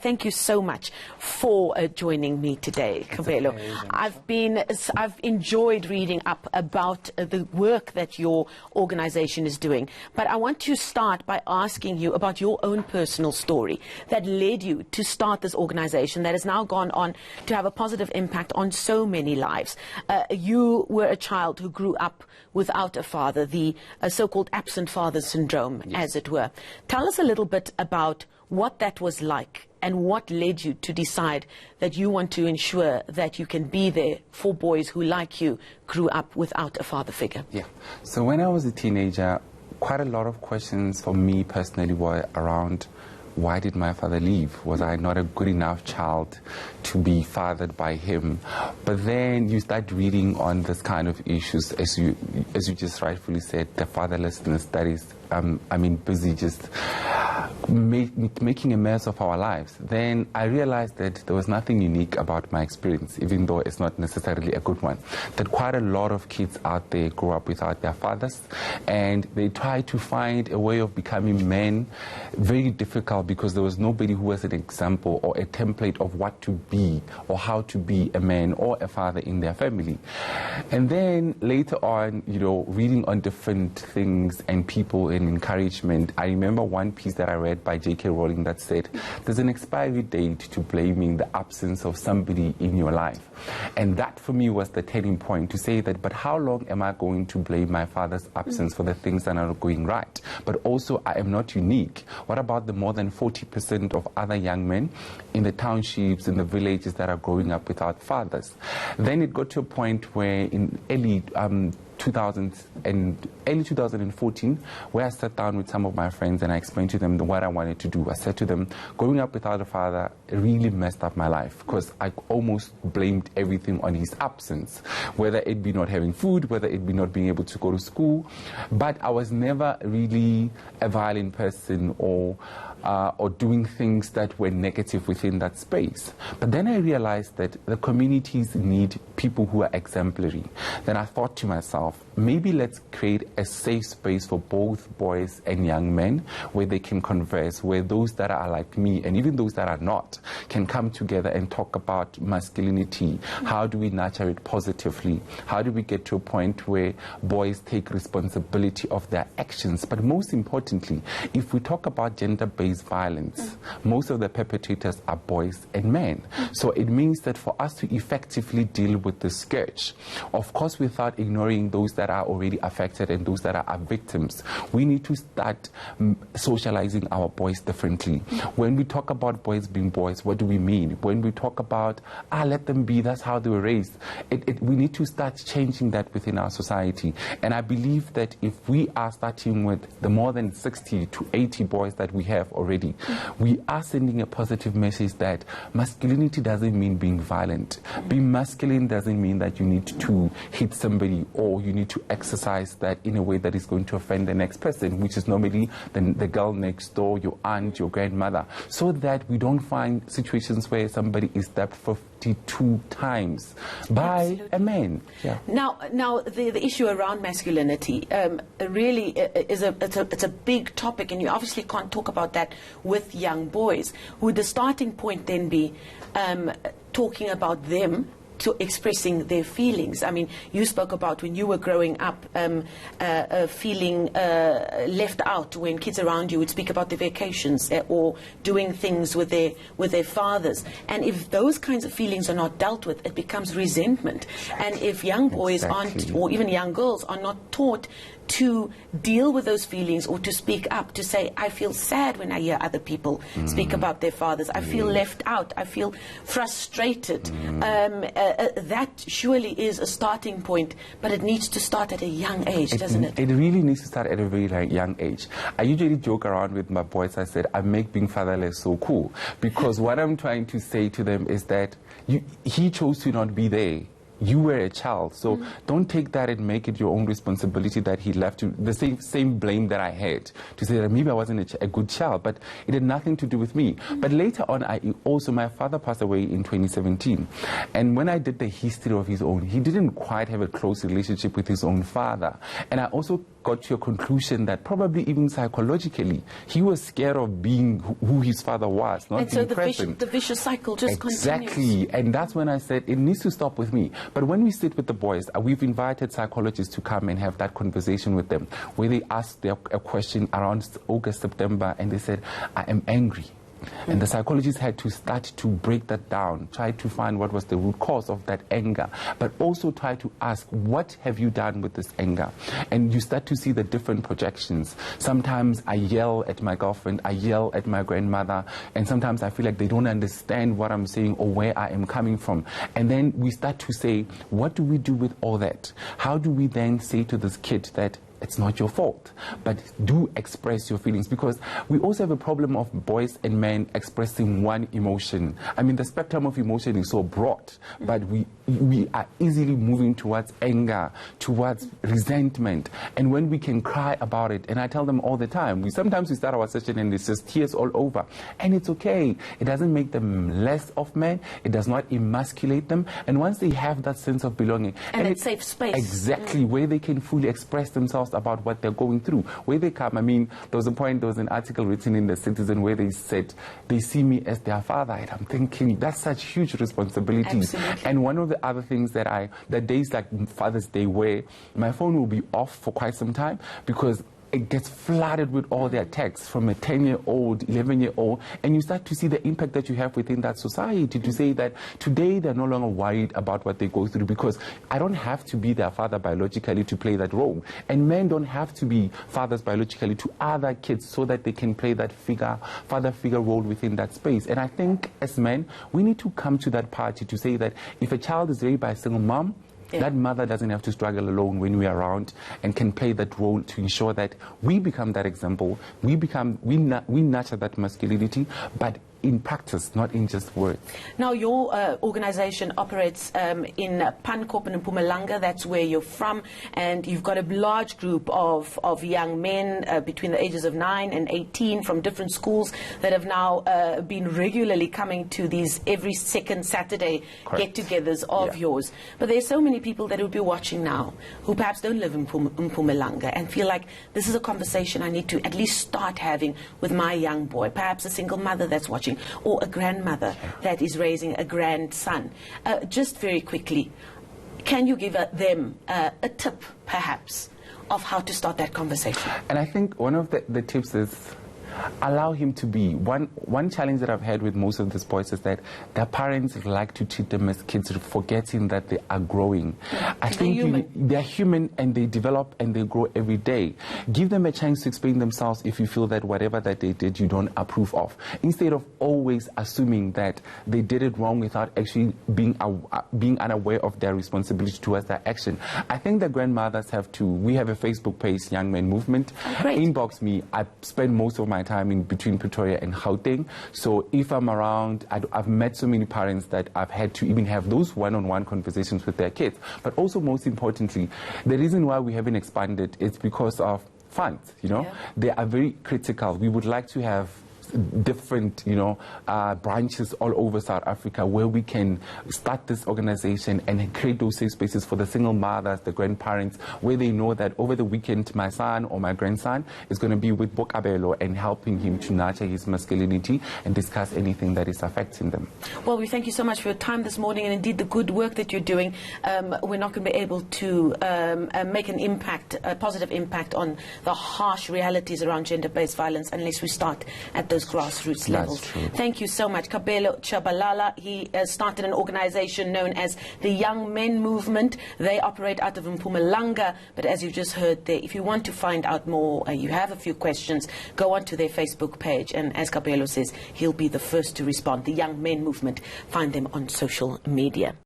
thank you so much for joining me today, Kabelo. I've enjoyed reading up about the work that your organization is doing, but I want to start by asking you about your own personal story that led you to start this organization that has now gone on to have a positive impact on so many lives. You were a child who grew up without a father, the so-called absent father syndrome, as it were. Tell us a little bit about what that was like and what led you to decide that you want to ensure that you can be there for boys who, like you, grew up without a father figure. Yeah. So when I was a teenager, quite a lot of questions for me personally were around, why did my father leave? Was I not a good enough child to be fathered by him? But then you start reading on this kind of issues, as you just rightfully said, the fatherlessness that is, busy just making a mess of our lives. Then I realized that there was nothing unique about my experience, even though it's not necessarily a good one. That quite a lot of kids out there grow up without their fathers, and they try to find a way of becoming men. Very difficult, because there was nobody who was an example or a template of what to be or how to be a man or a father in their family. And then later on, reading on different things and people and encouragement, I remember one piece that I read by J.K. Rowling that said, there's an expiry date to blaming the absence of somebody in your life. And that for me was the turning point to say that, but how long am I going to blame my father's absence for the things that are not going right? But also, I am not unique. What about the more than 40% of other young men in the townships, in the villages that are growing up without fathers? Then it got to a point where in early 2014, where I sat down with some of my friends and I explained to them what I wanted to do. I said to them, growing up without a father really messed up my life, because I almost blamed everything on his absence, whether it be not having food, whether it be not being able to go to school. But I was never really a violent person or doing things that were negative within that space. But then I realized that the communities need people who are exemplary. Then I thought to myself, maybe let's create a safe space for both boys and young men where they can converse, where those that are like me and even those that are not can come together and talk about masculinity. How do we nurture it positively? How do we get to a point where boys take responsibility of their actions? But most importantly, if we talk about gender-based violence, most of the perpetrators are boys and men. So it means that for us to effectively deal with the scourge, of course without ignoring those that are already affected and those that are victims, we need to start socializing our boys differently. When we talk about boys being boys, what do we mean? When we talk about, let them be, that's how they were raised, we need to start changing that within our society. And I believe that if we are starting with the more than 60 to 80 boys that we have already, we are sending a positive message that masculinity doesn't mean being violent. Being masculine doesn't mean that you need to hit somebody or you need to exercise that in a way that is going to offend the next person, which is normally the girl next door, your aunt, your grandmother, so that we don't find situations where somebody is stabbed 52 times by a man. Yeah. Now the issue around masculinity really is it's a big topic, and you obviously can't talk about that with young boys. Would the starting point then be talking about them to expressing their feelings? I mean, you spoke about when you were growing up feeling left out when kids around you would speak about their vacations or doing things with their fathers. And if those kinds of feelings are not dealt with, it becomes resentment. And if young boys aren't, or even young girls, are not taught to deal with those feelings or to speak up, to say, I feel sad when I hear other people speak about their fathers. I feel left out. I feel frustrated. That surely is a starting point, but it needs to start at a young age, doesn't it? It really needs to start at a very young age. I usually joke around with my boys. I said, I make being fatherless so cool, because what I'm trying to say to them is that he chose to not be there. You were a child, so don't take that and make it your own responsibility that he left you. The same blame that I had to say that maybe I wasn't a good child, but it had nothing to do with me. But later on, my father passed away in 2017, and when I did the history of his own, he didn't quite have a close relationship with his own father, and I also got to a conclusion that probably even psychologically, he was scared of being who his father was, not and being so present. The vicious cycle just Exactly. continues. And that's when I said, it needs to stop with me. But when we sit with the boys, we've invited psychologists to come and have that conversation with them, where they asked a question around August, September, and they said, I am angry. And the psychologists had to start to break that down, try to find what was the root cause of that anger, but also try to ask, what have you done with this anger? And you start to see the different projections. Sometimes I yell at my girlfriend, I yell at my grandmother, and sometimes I feel like they don't understand what I'm saying or where I am coming from. And then we start to say, what do we do with all that? How do we then say to this kid that it's not your fault, but do express your feelings? Because we also have a problem of boys and men expressing one emotion. I mean, the spectrum of emotion is so broad, but we are easily moving towards anger, towards resentment. And when we can cry about it, and I tell them all the time, sometimes we start our session and it's just tears all over. And it's okay. It doesn't make them less of men. It does not emasculate them. And once they have that sense of belonging, and it's safe space. Exactly, where they can fully express themselves about what they're going through, where they come. I mean, there was an article written in The Citizen where they said they see me as their father, and I'm thinking that's such huge responsibility. Absolutely. And one of the other things that the days like Father's Day, where my phone will be off for quite some time because it gets flooded with all their texts from a 10-year-old, 11-year-old, and you start to see the impact that you have within that society, to say that today they're no longer worried about what they go through, because I don't have to be their father biologically to play that role. And men don't have to be fathers biologically to other kids so that they can play that father-figure role within that space. And I think as men, we need to come to that party to say that if a child is raised by a single mom, that mother doesn't have to struggle alone when we're around, and can play that role to ensure that we become that example, we nurture that masculinity, but in practice, not in just words. Now, your organization operates in Pankop and in Mpumalanga. That's where you're from, and you've got a large group of young men between the ages of 9 and 18 from different schools that have now been regularly coming to these every second Saturday get-togethers of yours. But there's so many people that will be watching now who perhaps don't live in Mpumalanga and feel like this is a conversation I need to at least start having with my young boy, perhaps a single mother that's watching, or a grandmother that is raising a grandson. Just very quickly, can you give them a tip, perhaps, of how to start that conversation? And I think one of the tips is allow him to be. One challenge that I've had with most of these boys is that their parents like to treat them as kids, forgetting that they are growing. I think they're human, and they develop and they grow every day. Give them a chance to explain themselves if you feel that whatever that they did you don't approve of, instead of always assuming that they did it wrong without actually being unaware of their responsibility towards their action. I think the grandmothers have to. We have a Facebook page, Young Men Movement. Inbox me. I spend most of my time in between Pretoria and Gauteng. So if I'm around, I've met so many parents that I've had to even have those one-on-one conversations with their kids. But also, most importantly, the reason why we haven't expanded is because of funds. They are very critical. We would like to have different, branches all over South Africa where we can start this organization and create those safe spaces for the single mothers, the grandparents, where they know that over the weekend my son or my grandson is going to be with Bokabelo and helping him to nurture his masculinity and discuss anything that is affecting them. Well, we thank you so much for your time this morning, and indeed the good work that you're doing. We're not going to be able to make an impact, a positive impact on the harsh realities around gender-based violence unless we start at those grassroots levels. Thank you so much. Kabelo Chabalala, he started an organization known as the Young Men Movement. They operate out of Mpumalanga, but as you've just heard there, if you want to find out more, you have a few questions, go onto their Facebook page, and as Kabelo says, he'll be the first to respond. The Young Men Movement, find them on social media.